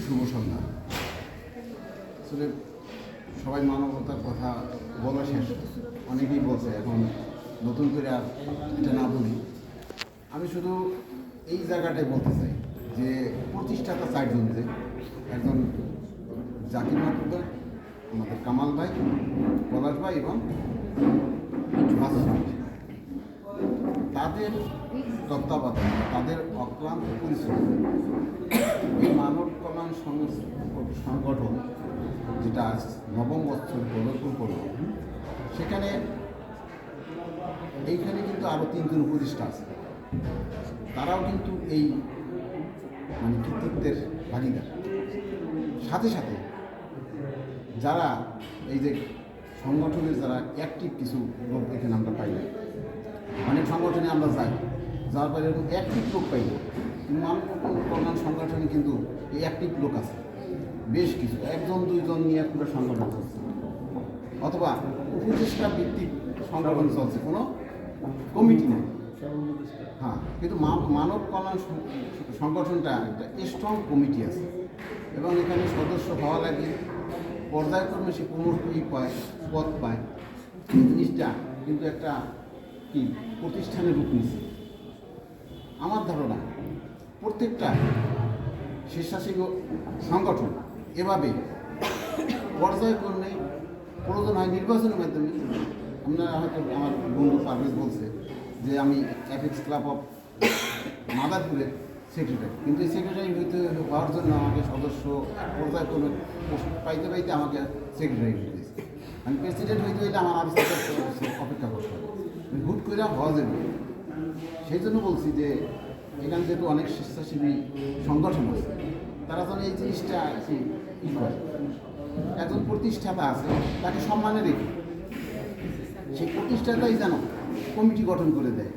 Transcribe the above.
শুভ সন্ধ্যা। আসলে সবাই মানবতার কথা বলা শেষ, অনেকেই বলছে, এখন নতুন করে আর এটা না বলি। আমি শুধু এই জায়গাটায় বলতে চাই যে প্রতিষ্ঠাতা চারজন, যে একজন জাকির মাহমুদ, আমাদের কামাল ভাই, পলাশ ভাই এবং মাসুদ, তাদের তত্ত্বাবধানে, তাদের অক্লান্ত পরিশ্রম এই মানব কল্যাণ সংগঠন যেটা আজ নবম বছর প্রদর্শন করল, সেখানে এইখানে কিন্তু আরও তিনজন উপদেষ্টা আছে, তারাও কিন্তু এই কৃতিত্বের ভাগিদার। সাথে সাথে যারা এই যে সংগঠনের যারা অ্যাক্টিভ কিছু লোক এখানে আমরা পাই না, অনেক সংগঠনে আমরা যাই, যাওয়ার পরে এরকম অ্যাক্টিভ লোক পাই না, কিন্তু মানব কল্যাণ সংগঠনে কিন্তু এই অ্যাক্টিভ লোক আছে বেশ কিছু, একজন দুইজন নিয়ে পুরো সংগঠন চলছে, অথবা উপদেষ্টা ভিত্তিক সংগঠন চলছে, কোনো কমিটি নেই। হ্যাঁ, কিন্তু মানব কল্যাণ সংগঠনটা একটা স্ট্রং কমিটি আছে, এবং এখানে সদস্য হওয়া লাগে, পর্যায়ক্রমে সে কোনো পদ পায়। এই জিনিসটা কিন্তু একটা কি প্রতিষ্ঠানের রূপ নিচ্ছে। আমার ধারণা প্রত্যেকটা স্বেচ্ছাসেবী সংগঠন এভাবে পর্যায়ক্রমে প্রয়োজন হয় নির্বাচনের মাধ্যমে। আপনারা হয়তো, আমার বন্ধু পারভেজ বলছে যে আমি অ্যাপেক্স ক্লাব অফ মাদারপুরের সেক্রেটারি, কিন্তু এই সেক্রেটারি হওয়ার জন্য আমাকে সদস্য পর্যায়ক্রমে পাইতে পাইতে আমাকে সেক্রেটারি হইতেছে। আমি প্রেসিডেন্ট হইতে হইলে আমার আরও অপেক্ষা করতে হবে, হুট করে হওয়া যাবে। সেই জন্য বলছি যে এখানে যেহেতু অনেক স্বেচ্ছাসেবী সংগঠন আছে, তারা যেন এই জিনিসটা কী করে, একজন প্রতিষ্ঠাতা আছে তাকে সম্মানে রেখে সেই প্রতিষ্ঠাতাই যেন কমিটি গঠন করে দেয়।